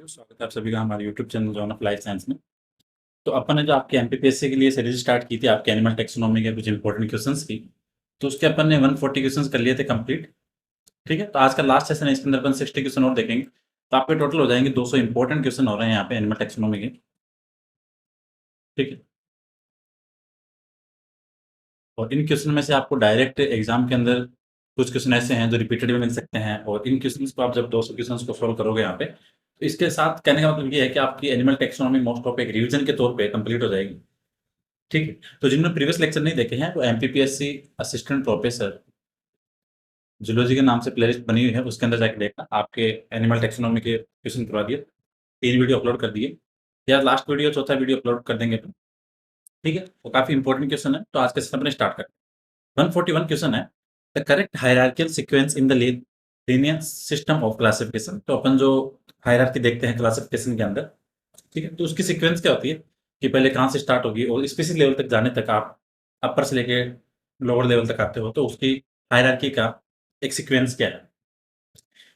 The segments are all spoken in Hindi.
नमस्ते, स्वागत है आप सभी का हमारे YouTube channel John of life science में। तो अपन ने जो आपके एमपीपीएससी के लिए सीरीज स्टार्ट की थी आपके एनिमल टेक्सोनॉमी के कुछ इंपॉर्टेंट क्वेश्चंस की। तो उसके अपन ने 140 क्वेश्चंस कर लिए थे कंप्लीट। ठीक है, तो आज का लास्ट सेशन है, इसके अंदर अपन 60 क्वेश्चन और देखेंगे। तो आपके टोटल हो जाएंगे 200 इंपॉर्टेंट क्वेश्चन हो रहे हैं यहाँ पे एनिमल टेक्सोनॉमी के। ठीक है, और इन क्वेश्चन में से आपको डायरेक्ट एग्जाम के अंदर कुछ क्वेश्चन ऐसे हैं जो रिपीटेड में मिल सकते हैं, और इन क्वेश्चन को आप जब 200 क्वेश्चन को सॉल्व करोगे यहाँ पे, तो इसके साथ कहने का मतलब ये है कि आपकी एनिमल टेक्सोनॉमी मोस्ट ऑफ एक रिवीजन के तौर पे कंप्लीट हो जाएगी। ठीक है, तो जिन्होंने प्रीवियस लेक्चर नहीं देखे हैं वो एमपीपीएससी असिस्टेंट प्रोफेसर जूलॉजी के नाम से प्लेलिस्ट बनी हुई है, उसके अंदर जाके देखना। आपके एनिमल टेक्सोनॉमी के क्वेश्चन करवा दिए, 3 वीडियो अपलोड कर दिए, या लास्ट वीडियो चौथा वीडियो अपलोड कर देंगे अपन। ठीक है, वो काफी इंपॉर्टेंट क्वेश्चन है, तो आज के सेशन अपने स्टार्ट करते हैं। 141 क्वेश्चन है, the correct hierarchical sequence in the linear system of classification. तो अपन जो हायरार्की देखते हैं क्लासिफिकेशन के अंदर, ठीक है, तो उसकी सीक्वेंस क्या होती है कि पहले कहाँ से स्टार्ट होगी और स्पीसीज लेवल तक जाने तक आप अपर से लेके लोअर लेवल तक आते हो, तो उसकी हायरार्की का एक सीक्वेंस क्या है।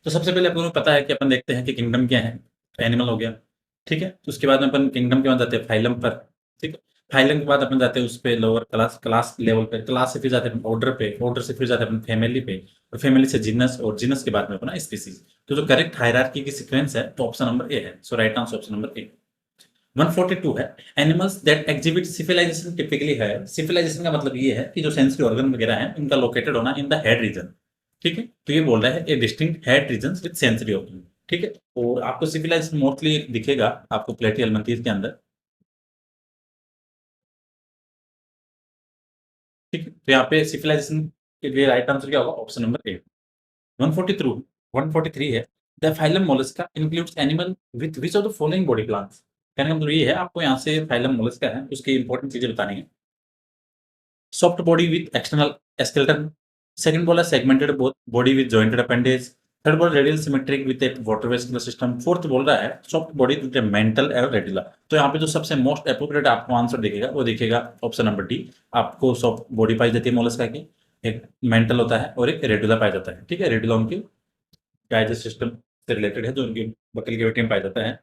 तो सबसे पहले अपन को पता है कि अपन देखते हैं कि किंगडम क्या है, एनिमल हो गया। ठीक है, तो उसके बाद में अपन किंगडम के बाद जाते हैं फाइलम पर। ठीक है, फाइलम के बाद अपन जाते हैं उस पे लोअर क्लास, क्लास लेवल पे, क्लास से फिर जाते हैं ऑर्डर पे, ऑर्डर से फिर जाते हैं अपन फैमिली पे, और फैमिली से जीनस, और जीनस के बाद में अपना स्पीसीज। तो जो करेक्ट हायरार्की की सीक्वेंस है तो ऑप्शन नंबर ए है, so right answer option number A. 142 है, animals that exhibit civilisation typically है। सिविलाइजेशन का मतलब ये है कि जो सेंसरी ऑर्गन वगैरह है इनका लोकेटेड होना इन द हेड रीजन। ठीक है, तो ये बोल रहा है ए distinct head region with sensory organ. ठीक है, और आपको सिविलाइजेशन मोस्टली दिखेगा आपको प्लेटियल मंकीज के अंदर। ठीक है, तो यहाँ पे सिविलाइजेशन के लिए राइट आंसर क्या होगा, ऑप्शन नंबर ए। 143 143 है, the phylum Mollusca includes animal with which of the following body plans. कहने का मतलब ये है आपको यहाँ से फाइलम मोलस्का है उसकी इंपॉर्टेंट चीजें बतानी है। Soft body with external skeleton. Second बोला segmented body with jointed appendage. Third बोल रेडियल सिमेट्रिक विथ एक वाटर वेस्कुलर सिस्टम। फोर्थ बोल रहा है soft body with mantle air radula. तो यहाँ पे जो सबसे मोस्ट अप्रोप्रिएट आपको आंसर दिखेगा वो दिखेगा ऑप्शन नंबर डी। आपको सॉफ्ट बॉडी पाई जाती है मोलस्का की, एक मेंटल होता है और एक रेडुला पाया जाता है। ठीक है, रेडुला उनकी डाइजेस्ट सिस्टम से रिलेटेड है जो उनकी बकरी के पेट में पाया जाता है।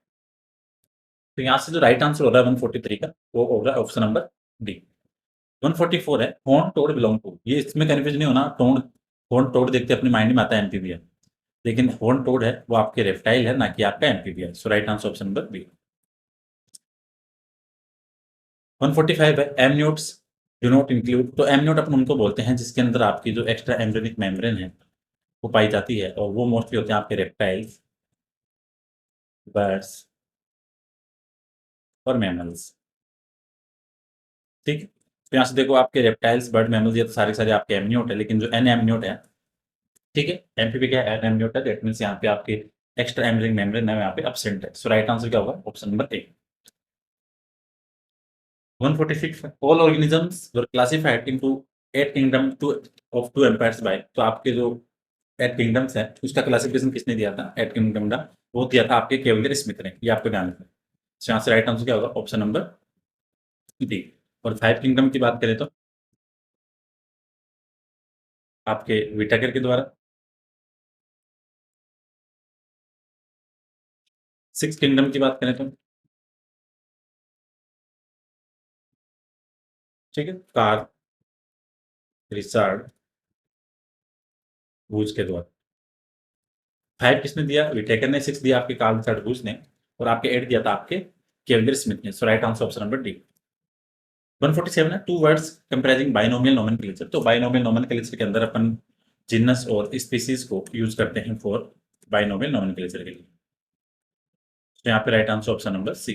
तो यहाँ से जो राइट आंसर हो रहा है 143 का वो हो रहा है ऑप्शन नंबर डी। 144 है, हॉर्न टोड बिलोंग टू। ये इसमें कन्फ्यूज नहीं होना, टोड हॉर्न टोड देखते अपने माइंड में आता है एम्फीबियन, लेकिन हॉर्न टोड है वो आपके रेप्टाइल है ना कि आपका amphibian. So right answer option number B. 145 है, एमनियोट्स डू नॉट इंक्लूड। तो एमनियोट अपन उनको बोलते हैं जिसके अंदर आपकी जो एक्स्ट्रा एम्ब्रियोनिक मेम्ब्रेन है वो पाई जाती है, और वो मोस्टली होते हैं आपके रेप्टाइल्स, बर्ड्स और मैमल्स। ठीक है, तो यहाँ से देखो आपके रेप्टाइल्स, बर्ड, मैमल्स, ये तो सारे सारे आपके एमनियोट है, लेकिन जो एन एमनियोट है, ठीक है, एमपीपी क्या है, एन एमनियोट है, दैट मींस यहाँ पे आपके एक्स्ट्रा एम्ब्रियोनिक मेम्ब्रेन है यहाँ पे absent है। सो राइट आंसर क्या होगा, option number A. 146 all organisms were classified into 8 kingdom two of 2 empires by. तो आपके जो 8 किंगडम्स है उसका क्लासिफिकेशन किसने दिया था, 8 किंगडम का वो दिया था आपके केवलियर स्मिथ ने, ये आपको ध्यान रखना है। So, यहाँ से राइट आंसर क्या होगा, ऑप्शन नंबर डी। और 5 किंगडम की बात करें तो आपके विटाकर के द्वारा। 6 किंगडम की बात करें तो, ठीक है, कार, रिचार्ड, वूज के द्वारा। 5 किसने दिया, विटेकर ने। 6 दिया आपके कार्ल रिचर्ड वूज ने, और आपके 8 दिया था आपके केविलियर स्मिथ ने। So right answer option number D. 147 है, two words comprising binomial nomenclature. तो बाइनोमियल नोमेनक्लेचर के अंदर अपन जिनस और स्पीसीज को यूज करते हैं फॉर बाइनोमियल नोमेनक्लेचर के लिए। तो यहाँ पे right answer option number C.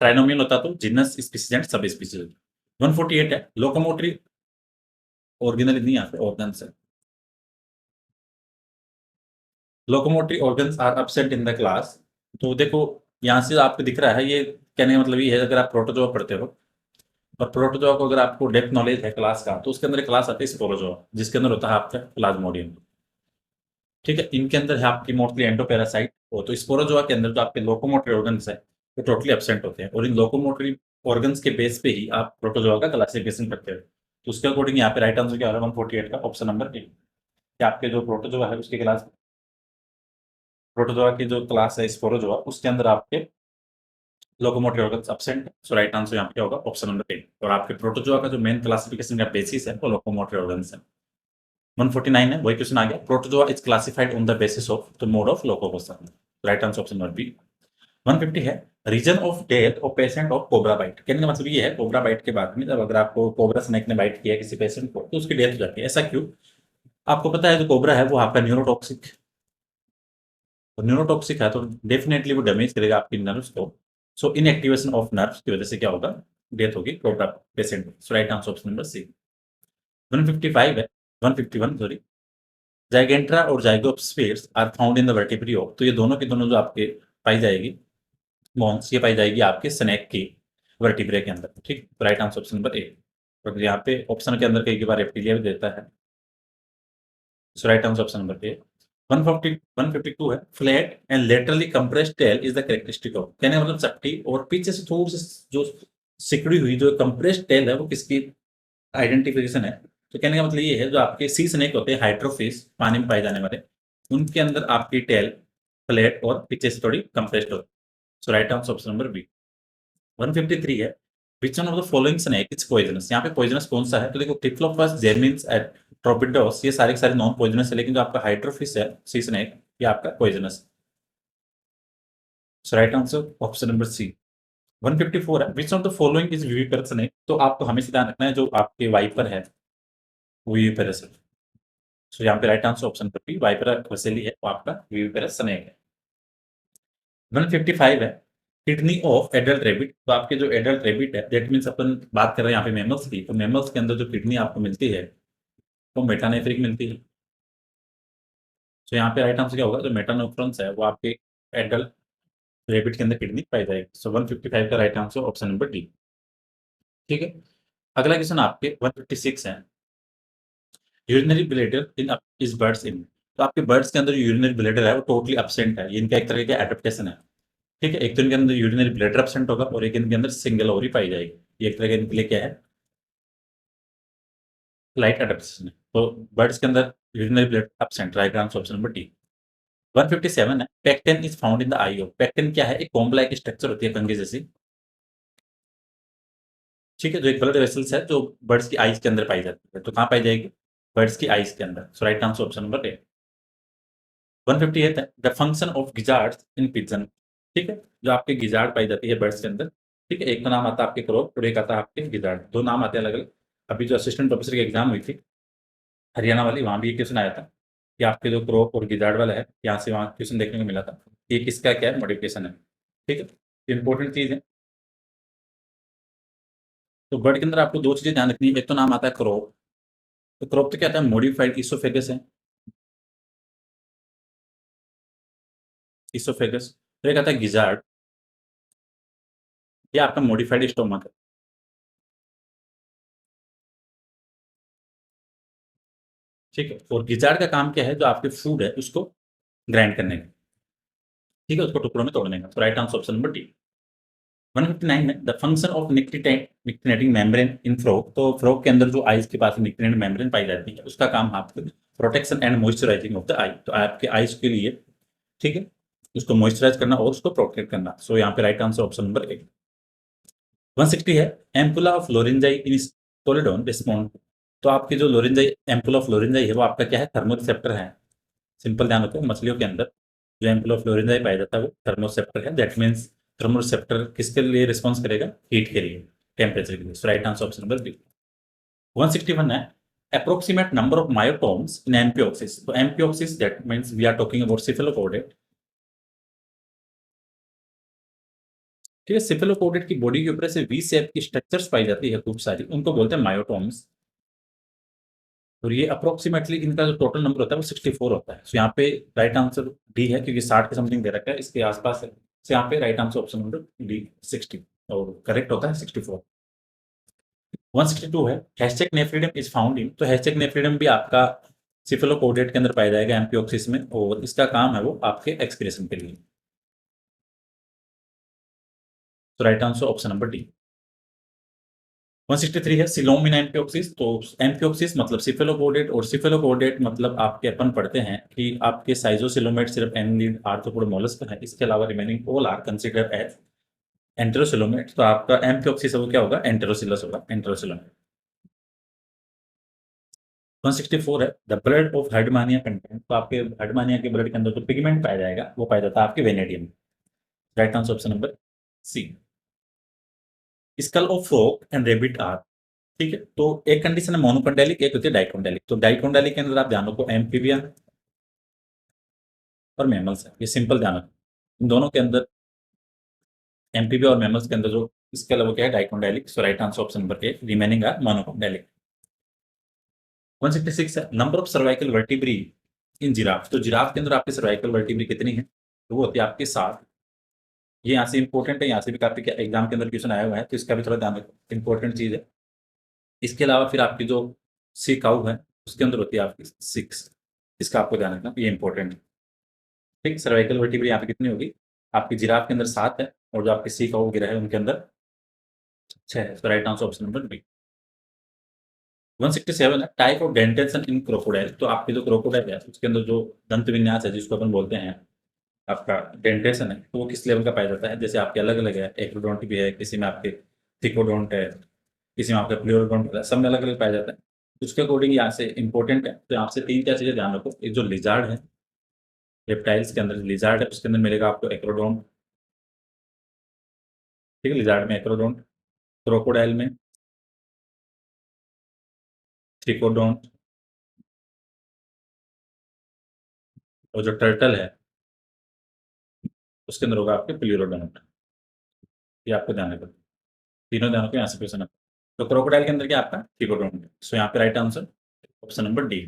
Trinomial होता तो genus, species and subspecies. 148 है, लोकोमोटरी ऑर्गेनल नहीं, यहाँ पे ऑर्गन्स है। Locomotory organs are absent in the class. तो देखो यहाँ से आपको दिख रहा है, ये कहने का मतलब ये है अगर आप प्रोटोजोआ पढ़ते हो, और प्रोटोजोआ को अगर आपको डेप्थ नॉलेज है क्लास का, तो उसके अंदर एक क्लास आती है स्पोरोजोआ, जिसके अंदर होता है आपका प्लाज्मोडियम। ठीक है, इनके अंदर है आपकी मोस्टली एंडोपैरासाइट। तो स्पोरोजोआ के अंदर जो आपके लोकोमोटरी ऑर्गन्स है वो टोटली एब्सेंट होते हैं, और इन लोकोमोटरी ऑर्गन्स के बेस पे ही आप प्रोटोजोआ का क्लासिफिकेशन करते हो। तो उसके अकॉर्डिंग यहाँ पे राइट आंसर क्या हो रहा है, 148 का ऑप्शन नंबर ए, कि आपके जो प्रोटोजोआ है उसके क्लास प्रोटोजोआ की जो क्लास है स्पोरोजोआ, उसके अंदर आपके लोकोमोटिव ऑर्गन्स एब्सेंट है। सो राइट आंसर यहाँ पे क्या होगा? ऑप्शन नंबर ए। और आपके प्रोटोजोआ का जो मेन क्लासिफिकेशन का बेसिस है वो लोकोमोटिव ऑर्गन्स है। 149 है, वही क्वेश्चन आ गया। Protozoa is classified on the basis of the mode of locomotion. Right answer option number B. 150 है, reason of death of patient of cobra bite. कहने का मतलब ये है, कोबरा बाइट के बाद में जब अगर आपको कोबरा स्नेक ने बाइट किया किसी पेशेंट को तो उसकी डेथ हो जाती है। ऐसा क्यों? आपको पता है जो कोबरा है वो आपका न्यूरोटॉक्सिक, और न्यूरोटॉक्सिक है तो डेफिनेटली वो डैमेज करेगा आपकी नर्व्स को। सो इनएक्टिवेशन ऑफ नर्व्स की वजह से क्या होगा? डेथ होगी cobra patient. So right answer option number C. 155 है, 151 सॉरी। जाइगेंट्रा और zygospheres are found in the vertebrae of. तो ये दोनों की दोनों जो आपके पाई जाएगी बोन्स, ये पाई जाएगी आपके स्नेक की वर्टिब्रे के अंदर। ठीक, राइट आंसर ऑप्शन नंबर ए। और यहाँ पे ऑप्शन के अंदर कई बार रेप्टिलिया भी देता है। So right answer option number A. 140 152 है, flat and laterally compressed tail is the characteristic of. कहने का मतलब चपटी और पीछे से थोड़ी सी जो सिकुड़ी हुई जो कंप्रेस्ड टेल है वो किसकी आइडेंटिफिकेशन है? तो कहने का मतलब ये है, जो आपके सी स्नेक होते हैं हाइड्रोफिश, पानी में पाए जाने वाले, उनके अंदर आपकी टेल फ्लैट और पीछे से थोड़ी कंप्रेस्ड होती है। So right answer option number B. 153 है, which one of the following snake is poisonous. यहाँ पे पॉइजनस कौन सा है? तो देखो टिफ्लोपस, जेरमिन्स, ट्रोपिडोस, ये सारे के सारे नॉन पॉइजनस है, लेकिन जो आपका हाइड्रोफिश है सी स्नेक, ये आपका पॉइजनस है। So right answer option number C. 154 है, which of the following is viviparous snake. तो आपको हमेशा ध्यान रखना है जो आपके वाइपर है वो विविपेरस है। सो यहाँ पे right answer option number B, viper वसेली है वो आपका विविपेरस स्नेक है। 155 है, किडनी ऑफ एडल्ट रेबिट। तो आपके जो एडल्ट रेबिट है, दैट मीन्स अपन बात कर रहे हैं यहाँ पे मैमल्स की, तो मैमल्स के अंदर जो किडनी आपको मिलती है वो मेटानेफ्रिक मिलती है। तो यहाँ पे राइट आंसर क्या होगा? जो मेटानोफ्रॉन्स है वो आपके एडल्ट रेबिट के अंदर किडनी पाई जाएगी। सो 155 का right answer option number D. ठीक है, अगला क्वेश्चन आपके 156 है, urinary bladder in is birds in. तो आपके बर्ड्स के अंदर यूरिनरी ब्लैडर है वो टोटली एब्सेंट है। ये इनका एक तरह का एडेप्टेशन है। ठीक है, एक तो इनके अंदर यूरिनरी ब्लैडर एब्सेंट होगा और एक इनके अंदर सिंगल ओवरी पाई जाएगी। ये एक तरह का इनके लिए क्या है? लाइट एडेप्टेशन है। तो बर्ड्स के अंदर urinary bladder absent, right answer option number D. 157 है, pectin is found in the I of. Pectin क्या है? एक कोम्ब लाइक स्ट्रक्चर होती है कंघी जैसी। ठीक है, जो एक ब्लड वेसल्स है जो बर्ड्स की आईज के अंदर पाई जाती है। तो कहाँ पाई जाएगी? बर्ड्स की आईज के अंदर। So right answer option number A. 158 है, the function of gizzards in pigeon. ठीक है, जो आपके गिजार्ड पाई जाती है बर्ड्स के अंदर। ठीक है, एक तो नाम आता है आपके क्रो और एक आता है आपके गिजार्ड, दो नाम आते हैं अलग अलग। अभी जो असिस्टेंट प्रोफेसर की एग्जाम हुई थी हरियाणा वाली, वहाँ भी ये क्वेश्चन आया था कि आपके जो क्रो और गिजार्ड वाला है, यहाँ से वहाँ क्वेश्चन देखने को मिला था। ये किसका क्या है? मॉडिफिकेशन है। ठीक है, इंपॉर्टेंट चीज है। तो बर्ड के अंदर आपको दो चीजें ध्यान रखनी है, एक तो नाम आता है क्रॉप। तो क्रॉप तो क्या आता है? मॉडिफाइड इसोफेगस है, इसोफेगस। तो एक आता है गिजार्ड, ये आपका मॉडिफाइड स्टोमक है। ठीक है, और गिजार्ड का काम क्या है? जो आपके फूड है उसको ग्राइंड करने का। ठीक है, उसको टुकड़ों में तोड़ने का। तो right answer option number D. 159 है, the function of nictitating membrane in frog. तो फ्रॉग के अंदर जो आईज के पास निक्टिनेटिंग मेम्ब्रेन पाई जाती है, उसका काम आपको protection and moisturising of the eye. तो आपके आईज के लिए, ठीक है, उसको मॉइस्चराइज करना और उसको प्रोटेक्ट करना। सो यहाँ पे राइट आंसर ऑप्शन नंबर ए। 160 है, एम्पुला ऑफ लोरेंजाई इन टोलेडोन रिस्पॉन्ड। तो आपके जो लोरेंजाई, एम्पुला ऑफ लोरेंजाई है वो आपका क्या है? थर्मोरिसेप्टर है। सिंपल ध्यान रखो, मछलियों के अंदर जो एम्पुला ऑफ लोरेंजाई पाया जाता है वो थर्मोसेप्टर है। दैट मीन्स थर्मोसेप्टर किसके लिए रिस्पॉन्स करेगा? हीट के लिए, टेम्परेचर के लिए। So right answer option number B. 161 है, approximate number of myotomes in amphioxus. तो amphioxus that means we are talking about cephalochordate. ठीक है, सिफेलोपोडेट की बॉडी के ऊपर से वी शेप की स्ट्रक्चर्स पाई जाती है खूब सारी, उनको बोलते हैं मायोटोम्स। और ये अप्रोक्सीमेटली इनका जो टोटल नंबर होता है वो 64 होता है। सो यहाँ पे राइट आंसर डी है, क्योंकि 60 के समथिंग दे रखा है, इसके आसपास है। सो यहाँ पे right answer option number D 60, और करेक्ट होता है 64। 162 है, हैशटैग नेफ्रीडम इज फाउंड इन। तो हैशटैग नेफ्रीडम भी आपका सिफेलोपोडेट के अंदर पाया जाएगा, एम्पियोक्सिस में, और इसका काम है वो आपके एक्सक्रीशन के लिए। तो right answer option number D. 163 है सिलोमिना एम्फिओक्सिस। तो एम्फिओक्सिस मतलब सिफेलोपोडेट और सिफेलोपोडेट मतलब आपके अपन पढ़ते हैं कि आपके साइजोसिलोमेट सिर्फ एनिलीड आर्थ्रोपोड मोलस्क है, इसके अलावा remaining all are considered as enterocoelomate. तो आपका एम्फिओक्सिस वो क्या होगा, एंटेरोसिलस होगा, एंटेरोसिलोमेट। 164 है the blood of Herdmania content. तो आपके हर्डमानिया के ब्लड के अंदर जो पिगमेंट पाया जाएगा वो पाया जाता है आपके vanadium. Right answer option number C. Skull of frog and rabbit are, ठीक है। तो एक कंडीशन है मोनोकोंडेलिक, एक होती है डाइकोंडेलिक। तो डाइकोंडेलिक के अंदर आप ध्यान रखो एम्फीबियन और मैमल्स है, ये सिंपल ध्यान रखो। इन दोनों के अंदर एम्फीबिया और मैमल्स के अंदर जो स्केल है वो क्या है, dicondylic. So right answer option number A, remaining are monocondylic. 166 है number of cervical vertebrae in giraffe. तो जिराफ के अंदर आपकी सर्वाइकल वर्टिब्री कितनी है, तो वो होती है आपकी 7। ये यहाँ से इंपॉर्टेंट है, यहाँ से भी काफी एग्जाम के अंदर क्वेश्चन आया हुआ है, तो इसका भी थोड़ा ध्यान रखो, इंपॉर्टेंट चीज है। इसके अलावा फिर आपकी जो सी काउ है उसके अंदर होती है आपकी 6। इसका आपको ध्यान रखना, ये इंपॉर्टेंट है। ठीक, सर्वाइकल वर्टिब्री यहाँ पे कितनी होगी, आपकी जिराफ के अंदर 7 है, और जो आपके सी काउ गिरा है उनके अंदर 6 है। तो right answer option number B. 167 है type of dentition in crocodile. तो आपके जो क्रोकोडाइल है उसके अंदर जो दंत विन्यास है जिसको अपन बोलते हैं आपका डेंटेशन है, तो वो किस लेवल का पाया जाता है। जैसे आपके अलग अलग है, एक्रोडोंट भी है, किसी में आपके थिकोडोंट है, किसी में आपका प्लियोडोंट है, सब में अलग अलग पाया जाता है। तो उसके अकॉर्डिंग यहाँ से इंपॉर्टेंट है, तो यहाँ से 3 चीजें ध्यान रखो। एक जो लिजार्ड है, रेप्टाइल्स के अंदर लिजार्ड है उसके अंदर मिलेगा आपको एक्रोडोंट। ठीक है, लिजार्ड में एक्रोडोंट, क्रोकोडाइल में थ्रिकोडोंट, और जो टर्टल है उसके अंदर होगा आपके प्लियोडोंट। ये आपको ध्यान रखो, तीनों ध्यान रखो, यहाँ से क्वेश्चन है। तो क्रोकोडाइल के अंदर क्या आपका थ्रिकोडोंट। सो यहाँ पे right answer option number D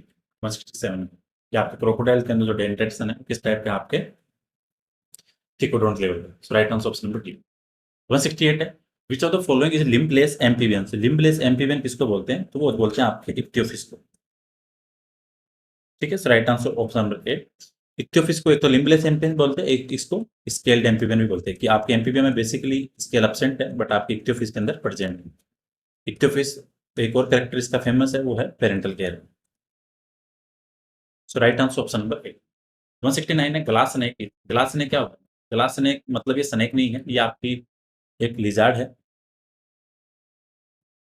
167। ये आपके क्रोकोडाइल के अंदर जो डेंटेशन है किस टाइप के आपके थ्रिकोडोंट लेवल पे। So right answer option number D. 168 है which of the following is limbless amphibian. Limbless amphibian किसको बोलते हैं, तो वो बोलते हैं आपके इक्तियोफिस को। ठीक है, so right answer option number A. Ichthyophis को एक तो लिम्बलेस एम्फीबियन बोलते हैं, एक इसको स्केल्ड एम्फीबियन भी बोलते हैं। कि आपके एम्फीबियन में बेसिकली स्केल एब्सेंट है बट आपके इक्तियोफिस के अंदर प्रेजेंट है। इक्तियोफिस एक और कैरेक्टर इसका फेमस है, वो है पेरेंटल केयर। सो राइट आंसर ऑप्शन नंबर ए। 169 है ग्लास स्नेक। ग्लास स्नेक क्या होता है, ग्लास स्नेक मतलब ये स्नेक नहीं है, ये आपकी एक लिजार्ड है।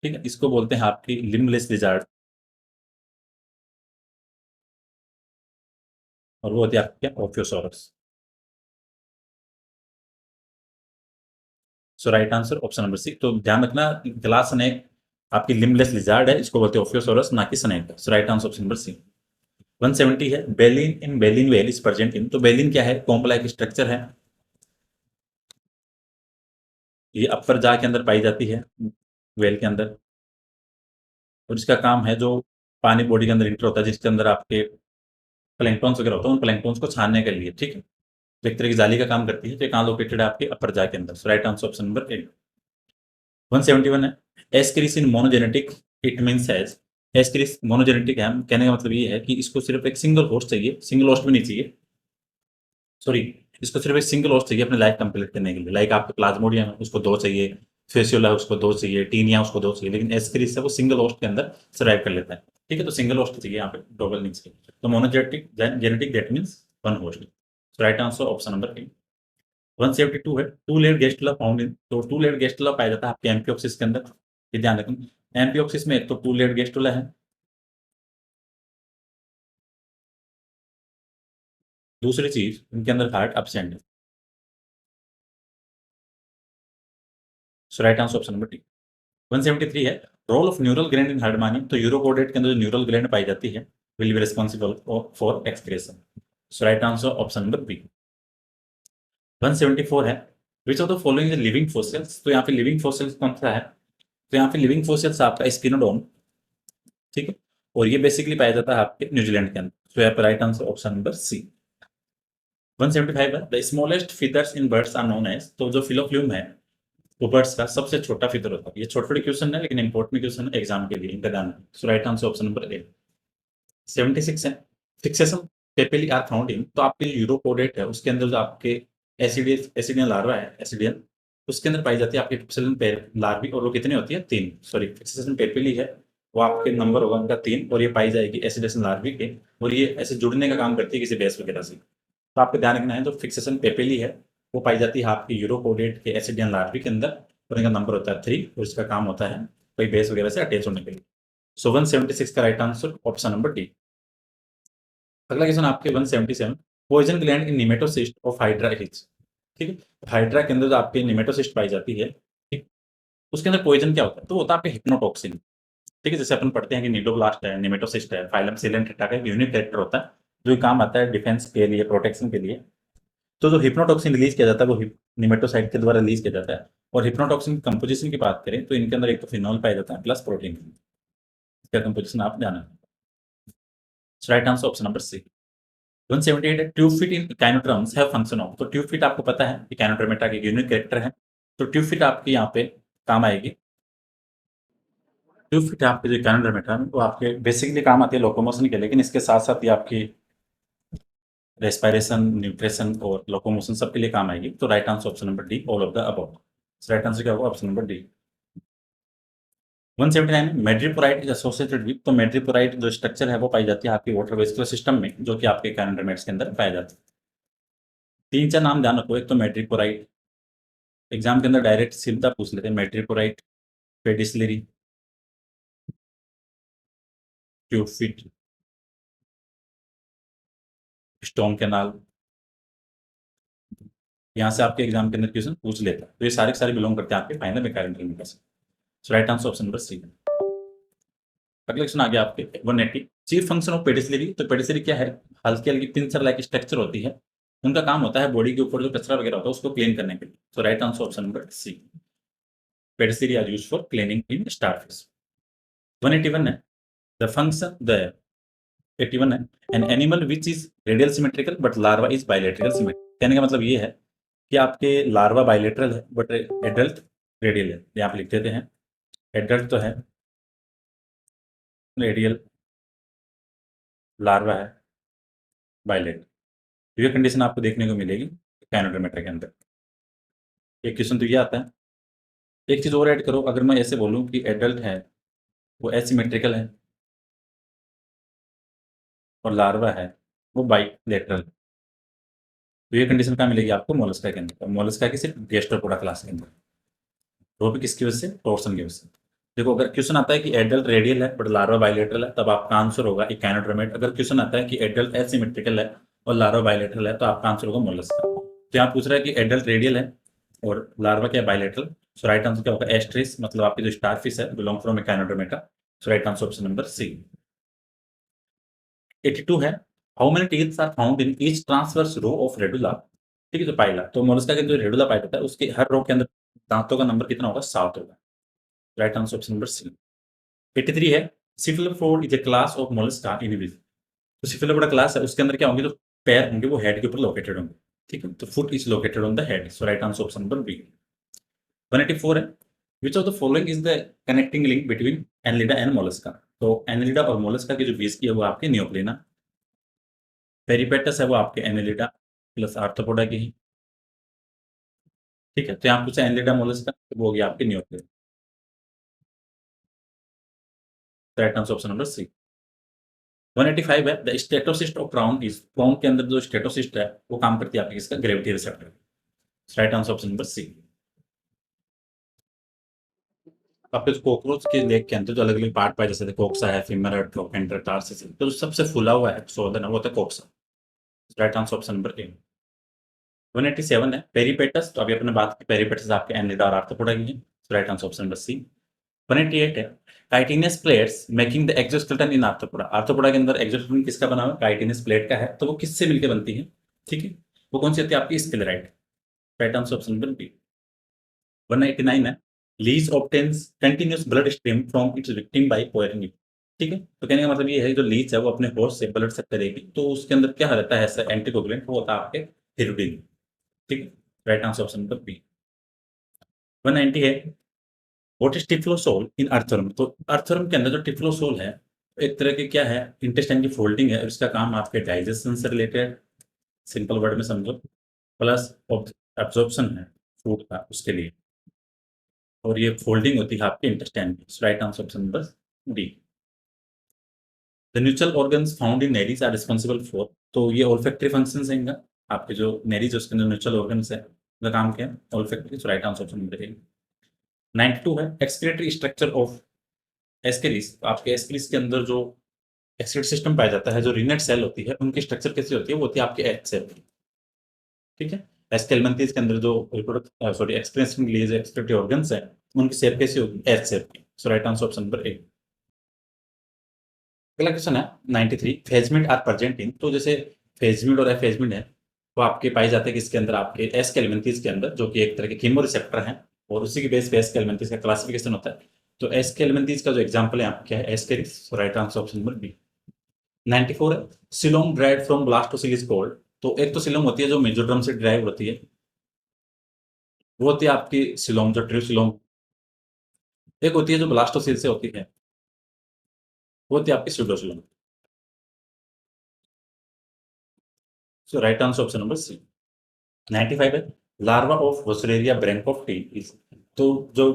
ठीक है, इसको बोलते हैं आपकी लिम्बलेस लिजार्ड, और वो होती है आपकी क्या, Ophiosaurus. So right answer option number C. तो ध्यान रखना, ग्लास स्नेक आपकी लिम्बलेस लिजार्ड है, इसको बोलते हैं ओफियोसॉरस, ना कि snake. So right answer option number C. 170 है baleen in baleen whale is present in. तो बेलिन क्या है, कॉम्ब लाइक स्ट्रक्चर है, ये अपर जा के अंदर पाई जाती है वेल के अंदर, और इसका काम है जो पानी बॉडी के अंदर इंटर होता है जिसके अंदर आपके प्लैंक्टन्स वगैरह होता है, उन प्लैंक्टन्स को छानने के लिए। ठीक है, तो एक तरह की जाली का काम करती है, तो ये कहाँ लोकेटेड है आपके अपर जा के अंदर। So right answer option number A. 171 है Ascaris in monogenetic it means has. Ascaris monogenetic है, कहने का मतलब ये है कि इसको सिर्फ एक सिंगल होस्ट चाहिए, सिंगल होस्ट भी नहीं चाहिए, सॉरी, इसको सिर्फ एक सिंगल होस्ट चाहिए अपने लाइफ कंप्लीट करने के लिए। लाइक आपके प्लाज्मोडियम है उसको 2 चाहिए, फेसियोला है उसको 2 चाहिए, टीनिया उसको 2 चाहिए, लेकिन एस्क्रिस है वो सिंगल होस्ट के अंदर सर्वाइव कर लेता है। ठीक है, तो सिंगल होस्ट चाहिए यहाँ पे, डबल नहीं चाहिए। तो monogenetic genetic that means one host. Right answer option number ए। 172 है टू लेयर गेस्टुला फाउंड इन। तो टू लेयर गेस्टुला पाया जाता है आपके एम्फिओक्सिस के अंदर, ये ध्यान रखना। एम्फिओक्सिस में एक तो टू लेयर गेस्टुला है, दूसरी चीज उनके अंदर हार्ट एब्सेंट है। So right answer option number D. 173 है role of neural gland in Herdmania. तो यूरोकोडेट के अंदर जो न्यूरल ग्लैंड पाई जाती है will be responsible for excretion. So right answer option number B. 174 है which of the following is living fossils. तो यहाँ पे लिविंग फोसिल्स कौन सा है, तो यहाँ पे लिविंग फोसिल्स आपका स्पिनोडोन। ठीक है, और ये बेसिकली पाया जाता है आपके न्यूजीलैंड के अंदर। तो यहाँ पे right answer option number C. 175 है the smallest feathers in birds are known as. तो जो फिलोफ्लूम है वो बर्ड्स का सबसे छोटा फीदर होता है। ये छोटे छोटे क्वेश्चन है लेकिन इंपॉर्टेंट क्वेश्चन है एग्जाम के लिए, इनका ध्यान। So right answer option number A. 76 है fixation papillae are found in. तो आपके यूरोपोडेट है उसके अंदर जो आपके एसिडियन लार्वा है, एसिडियन उसके अंदर पाई जाती है आपकी फिक्सेशन लार्वी, और वो कितनी होती है 3, सॉरी फिक्सेशन पेपिली है, वो आपके नंबर होगा उनका 3, और ये पाई जाएगी एसिडेशन लार्वी के, और ये ऐसे जुड़ने का काम करती है किसी बेस वगैरह से। तो आपको ध्यान रखना है, जो फिक्सेशन पेपिली है वो पाई जाती है आपकी यूरोपोडेट के एसिडियन लार्वी के अंदर, और इनका नंबर होता है 3, और इसका काम होता है कोई बेस वगैरह से अटैच होने के लिए। सो 176 का right answer option number D. अगला क्वेश्चन आपके 177, poison gland in nematocyst of hydra hills. ठीक है, हाइड्रा के अंदर जो आपके निमेटोसिस्ट पाई जाती है, ठीक, उसके अंदर पॉइजन क्या होता है, तो वो होता है आपके हिप्नोटॉक्सिन। ठीक है, जैसे अपन पढ़ते हैं कि निडोब्लास्ट है, निमेटोसिस्ट है, फाइलम सिलेंट्रेटा का एक यूनिक कैरेक्टर होता है जो काम आता है डिफेंस के लिए, प्रोटेक्शन के लिए। तो जो हिप्नोटॉक्सिन रिलीज किया जाता है वो निमेटोसाइट के द्वारा रिलीज किया जाता है। और हिप्नोटॉक्सिन की कंपोजिशन की बात करें तो इनके अंदर एक तो फिनॉल पाया जाता है प्लस प्रोटीन। इसका कंपोजिशन आप जाना। Right answer option number C. 178 है, tube feet in echinoderms have function of. तो ट्यूब फिट आपको पता है इकाइनोड्रमेटा की यूनिक कैरेक्टर है, तो ट्यूब फिट आपकी यहाँ पे काम आएगी। ट्यूब फिट आपके जो इकाइनोड्रमेटा है वो आपके बेसिकली काम आती है लोकोमोशन के, लेकिन इसके साथ साथ ये आपकी रेस्पिरेशन, न्यूट्रिशन और लोकोमोशन सबके लिए काम आएगी। तो right answer option number D, all of the above. Right answer क्या होगा, ऑप्शन नंबर डी। 179 में मेड्रीपोराइट इज एसोसिएटेड विद। तो मेड्रीपोराइट जो स्ट्रक्चर है वो पाई जाती है आपकी वाटर वेस्कुलर सिस्टम में, जो कि आपके इकाइनोड्रमेट्स के अंदर पाया जाता है। 3-4 नाम ध्यान रखो, एक तो मेड्रीपोराइट, एग्जाम के अंदर डायरेक्ट सीधा पूछ लेते हैं, मेट्रिपोराइट, पेडिसलरी, ट्यूबफिट, स्टोन कैनाल, यहाँ से आपके एग्जाम के अंदर क्वेश्चन पूछ लेता है। तो ये सारे के सारे बिलोंग करते हैं आपके फाइनल मैकेनिकल में। So right answer option number C. अगला क्वेश्चन आ गया आपके 180, चीफ फंक्शन ऑफ पेडिसलरी। तो पेडिसलरी क्या है, हल्की हल्की पिंसर लाइक स्ट्रक्चर होती है, उनका काम होता है बॉडी के ऊपर जो कचरा वगैरह होता है उसको क्लीन करने के लिए। So right answer option number C, pedicellariae are used for cleaning in starfish. 181 है, द फंक्शन द 81 है, an animal which is radial symmetrical but larva is bilateral symmetrical. कहने का मतलब ये है कि आपके लार्वा बायलैटरल है बट एडल्ट रेडियल है। यहाँ पे लिख देते हैं, एडल्ट तो है रेडियल, लार्वा है बायलैटरल। ये कंडीशन आपको देखने को मिलेगी कैनोडर्मेटा के अंदर। एक क्वेश्चन तो ये आता है, एक चीज और ऐड करो, अगर मैं ऐसे बोलूं कि एडल्ट है वो एसिमेट्रिकल है और लार्वा है वो बाइलेटरल, तो ये कंडीशन कहाँ मिलेगी आपको, मोलस्का के अंदर। मोलस्का की सिर्फ गैस्ट्रोपोडा क्लास के अंदर। वो भी किसकी वजह से, टोर्सन की वजह से। देखो, अगर क्वेश्चन आता है कि एडल्ट रेडियल है बट लार्वा बायलेटरल है, तब आपका आंसर होगा इकाइनोड्रमेट। अगर क्वेश्चन आता है कि एडल्ट एसिमेट्रिकल है और लार्वा बायलेटरल है, तो आपका आंसर होगा मोलस्का। तो यहाँ पूछ रहा है कि एडल्ट रेडियल है और लार्वा क्या बायलेटरल। सो राइट आंसर क्या होगा, एस्ट्रिस, मतलब आपकी जो स्टारफिश है belong from echinodermata. So right answer option number C. 82 है, how many teeths are found in each transverse row of radula. ठीक है, जो पाइला, तो मोलस्का के जो रेडुला पाइला होता है उसके हर रो के अंदर दांतों का नंबर कितना होगा, 7 होगा। Right answer option number C. 83 है, cephalopod is a class of mollusca in which. तो सिफिलोपोड क्लास है, उसके अंदर क्या होंगे, जो पैर होंगे वो हेड के ऊपर लोकेटेड होंगे। ठीक है, तो foot is located on the head. So right answer option number B. 184 है, which of the following is the connecting link between annelida and mollusca. तो एनलिडा और मोलस्का की जो बीच की है वो आपके नियोक्लिना, पेरिपेटस है वो आपके एनिलिडा प्लस आर्थ्रोपोडा की ही। ठीक है, तो यहाँ पूछा एनिलिडा मोलस्का, तो वो हो गया आपके नियोक्लिना। Right answer option number C. 185 है, the statocyst of prawn is. Prawn के अंदर जो स्टेटोसिस्ट है वो काम करती है आपकी किसका, gravity receptor. Right answer option number C. आपके कॉकरोच के लेग के अंदर जो अलग अलग पार्ट पाए, जैसे कोक्सा है, फीमर है, ट्रोकेंटर, टार्सिस, तो जो सबसे फूला हुआ है सोलन है वो होता है coxa. Right answer option number A. 187 है, पेरिपेटस। तो अभी अपने बात की पेरिपेटस आपके एनिलिडा और आर्थ्रोपोडा की है। Right answer option number C. 188 है, chitinous plates making the exoskeleton in arthropoda. Arthropoda के अंदर एक्सोस्केलेटन किसका बना हुआ है, काइटिनस प्लेट का है, तो वो किससे मिलकर बनती है। ठीक है, वो कौन सी होती है आपकी, sclerite. Right answer option number B. 189 है, leech obtains continuous blood stream from its victim by pouring it. ठीक है, तो कहने का मतलब ये है जो लीच है वो अपने होस्ट से ब्लड सक करेगी, तो उसके अंदर क्या रहता है ऐसा एंटीकोगुलेंट, वो होता है आपके हिरुडिन। ठीक है, right answer option number B. 190 है, what is typhlosole in earthworm. तो अर्थवर्म के अंदर जो टिफ्लोसोल है एक तरह की क्या है, इंटेस्टाइन की फोल्डिंग है, और इसका काम आपके डाइजेशन से रिलेटेड, सिंपल वर्ड में समझो, प्लस एब्जॉर्प्शन है। फूड का उसके लिए, और ये फोल्डिंग होती है आपके इंटेस्टाइन में। Right answer option number D. The neutral organs found in nereis are responsible for, तो ये ओल्फैक्टरी फंक्शंस हैं इनका, आपके जो नेरीज उसके अंदर न्यूट्रल ऑर्गन्स है, उनका काम क्या है, ओल्फैक्टरी। सो राइट आंसर ऑप्शन नंबर ए। 92 है एक्सक्रीटरी स्ट्रक्चर ऑफ एस्केरिस। आपके एस्केरिस के अंदर जो एक्सक्रीट सिस्टम पाया जाता है, जो रिनेट सेल होती है, उनकी स्ट्रक्चर कैसी होती है, वो होती है आपके एच सेल। ठीक है, एस्केलमेंथीज के अंदर जो रिप्रोडक्ट सॉरी एक्सक्रीशन के लिए जो एक्सक्रीटरी ऑर्गन्स है, उनकी शेप कैसी होगी, एच शेप की। So right answer option number A. अगला क्वेश्चन है 93, फेजमिड आर प्रेजेंट इन, तो जैसे फेजमिड और एफेजमिड है, वो आपके पाए जाते हैं किसके अंदर, आपके एस्केलमेंथीज के अंदर, जो कि एक तरह के कीमो रिसेप्टर हैं, और उसी के बेस पे एस्केलमेंथीज का क्लासिफिकेशन होता है। तो एस्केलमेंथीज का जो एग्जांपल है आपका क्या है, Ascaris. So right answer option number B. 94 है coelom drive from blastocoel is called, तो एक तो सिलोम होती है जो मेजोड्रम से ड्राइव होती है, वो होती है आपकी सिलोम, जो ट्रू सिलोम। एक होती है जो ब्लास्टोसिल से होती है, वो होती है आपकी pseudocoelom. So right answer option number C. 95 है larva of Wuchereria bancrofti is, तो जो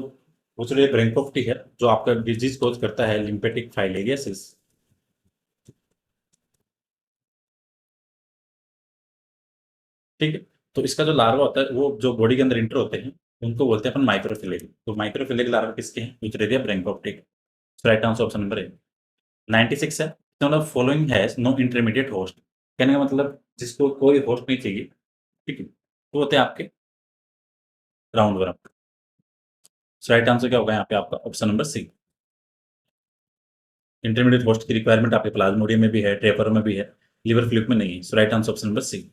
वोसरेरिया ब्रैंकोफ्टी है, जो आपका डिजीज कोज करता है लिम्फेटिक फाइलेरियासिस। ठीक है, तो इसका जो लार्वा होता है, वो जो बॉडी के अंदर इंटर होते हैं, उनको बोलते हैं अपन माइक्रोफिलेरी। तो माइक्रोफिलेरी लार्वा किसके हैं, Wuchereria bancrofti. Right answer option number A. 96 है मतलब following has no intermediate host, कहने का मतलब जिसको कोई होस्ट नहीं चाहिए, ठीक है, तो होते हैं आपके राउंड वर्म। राइट आंसर क्या होगा यहाँ पे आपका, option number C. Intermediate host की रिक्वायरमेंट आपके प्लाज्मोडियम में भी है, ट्रेपर में भी है, लिवर फ्लूक में नहीं है। So right answer option number C.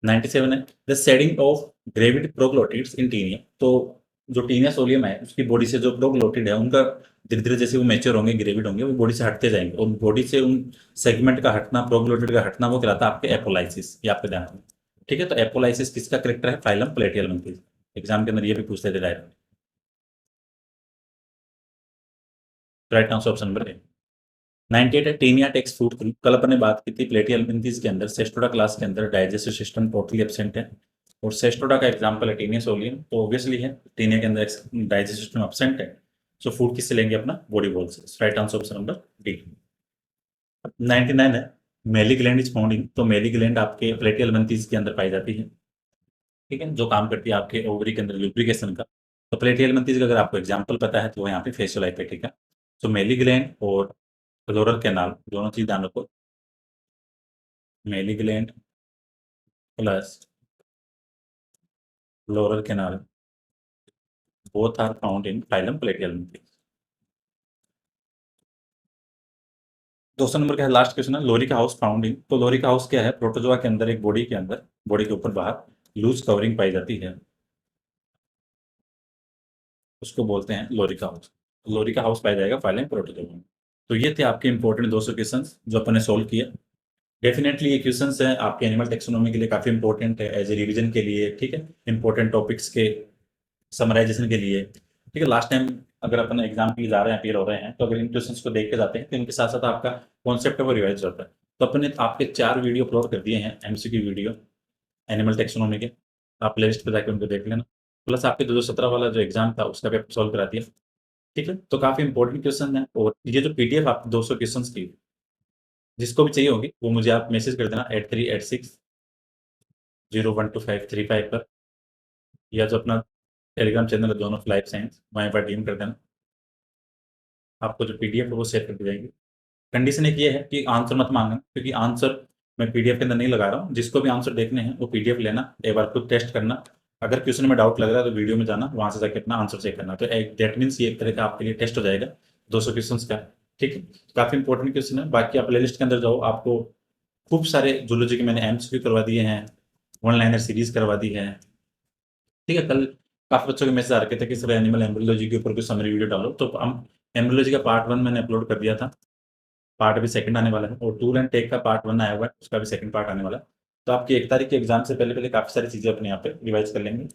97 है the shedding of gravid proglottids in Taenia, तो जो टीनिया सोलियम है उसकी बॉडी से जो प्रोग्लोटिड है उनका धीरे धीरे जैसे वो मेच्योर होंगे, ग्रेविड होंगे, वो बॉडी से हटते जाएंगे, और बॉडी से उन सेगमेंट का हटना, प्रोग्लोटिड का हटना, वो कहलाता है आपके एपोलाइसिस। ये आपके ध्यान रखना। ठीक है, तो एपोलाइसिस किसका करेक्टर है, फाइलम प्लेटियलमंथीज। एग्जाम के अंदर ये भी पूछते थे direct. Right answer option number ए। 98 है टीनिया टेक्स फूड। कल अपन ने बात की थी प्लेटियलमिंथीज के अंदर सेस्टोडा क्लास के अंदर डाइजेस्टिव सिस्टम टोटली एब्सेंट है, और सेस्टोडा का एग्जांपल है टीनिया सोलियम, तो ऑब्वियसली है टीनिया के अंदर डाइजेस्टिव सिस्टम एब्सेंट है। सो फूड किससे लेंगे, अपना बॉडी वॉल से। Right answer option number D. 99 है मेली ग्लैंड इज फाउंड इन, तो मेली ग्लैंड आपके प्लेटियलमिंथीज के अंदर पाई जाती है। ठीक है, जो काम करती है आपके ओवरी के अंदर लुब्रिकेशन का। तो प्लेटियलमिंथीज का अगर आपको एग्जांपल पता है तो वो यहाँ पे फेशियल हाइपेटिक है। तो मेली ग्लैंड और फ्लोरल कैनाल दोनों चीज ध्यान रखो, Mehlis gland plus floral canal both are found in phylum Platyhelminthes. 200 number का है लास्ट क्वेश्चन है लोरी का हाउस फाउंड इन, तो लोरी का हाउस क्या है, प्रोटोजोआ के अंदर एक बॉडी के अंदर, बॉडी के ऊपर बाहर लूज कवरिंग पाई जाती है, उसको बोलते हैं लोरी का हाउस। लोरी का हाउस पाया जाएगा फाइलम प्रोटोजोआ में। तो ये थे आपके इंपॉर्टेंट 200 क्वेश्चन जो अपन ने सोल्व किया। डेफिनेटली ये क्वेश्चंस हैं आपके एनिमल टेक्सोनॉमी के लिए काफी इंपॉर्टेंट है, एज ए रिवीजन के लिए। ठीक है, इंपॉर्टेंट टॉपिक्स के समराइजेशन के लिए। ठीक है, लास्ट टाइम अगर अपन एग्जाम के लिए जा रहे हैं, अपीयर हो रहे हैं, तो अगर इन क्वेश्चंस को देख के जाते हैं तो इनके साथ साथ आपका कॉन्सेप्ट है वो रिवाइज होता है। तो अपन ने आपके 4 वीडियो अपलोड कर दिए हैं, एमसीक्यू वीडियो एनिमल टेक्सोनॉमी के, आप प्ले लिस्ट पर जाकर उनको देख लेना। प्लस आपके 2017 वाला जो एग्जाम था उसका पेपर सॉल्व करा दिया। ठीक है, तो काफी इंपॉर्टेंट क्वेश्चन है, और ये जो पीडीएफ आपकी 200 क्वेश्चन की, जिसको भी चाहिए होगी वो मुझे आप मैसेज कर देना 8386 012535 पर, या जो अपना टेलीग्राम चैनल है दोनों लाइफ साइंस, वहीं पर डीएम कर देना, आपको जो पीडीएफ है वो शेयर कर दी जाएगी। कंडीशन एक ये है कि आंसर मत मांगना, क्योंकि आंसर मैं पीडीएफ के अंदर नहीं लगा रहा हूँ। जिसको भी आंसर देखने हैं वो पीडीएफ लेना, एक बार खुद टेस्ट करना, अगर क्वेश्चन में डाउट लग रहा है तो वीडियो में जाना, वहां से जाकर अपना आंसर चेक करना। तो एक दैट मीन्स ये एक तरह का आपके लिए टेस्ट हो जाएगा 200 क्वेश्चन का। ठीक है, काफी इंपॉर्टेंट क्वेश्चन है। बाकी आप प्ले लिस्ट के अंदर जाओ, आपको खूब सारे जूलॉजी के मैंने एमसीक्यू करवा दिए हैं, वन लाइनर सीरीज करवा दी है। ठीक है, कल काफी बच्चों के मैसेज आ रखे थे कि सर एनिमल एम्ब्रियोलॉजी के ऊपर कोई समरी वीडियो डालो, तो हम एम्ब्रियोलॉजी का पार्ट 1 मैंने अपलोड कर दिया था, पार्ट भी सेकंड आने वाला है, और टूल एंड टेक का पार्ट 1 आया हुआ है, उसका भी सेकंड पार्ट आने वाला है। तो आपकी 1 तारीख के एग्जाम से पहले पहले काफी सारी चीजें अपने यहाँ पे रिवाइज कर लेंगे।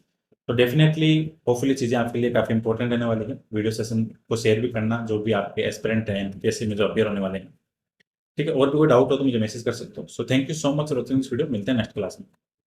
तो डेफिनेटली होपफुली चीजें आपके लिए काफी इंपॉर्टेंट रहने वाली है। वीडियो सेशन को शेयर भी करना, जो भी आपके एस्पिरेंट हैं एमपीएससी में जो अपियर होने वाले हैं। ठीक है, और भी कोई डाउट हो तो मुझे मैसेज कर सकते हो। So thank you so much for watching this video, मिलते हैं नेक्स्ट क्लास में।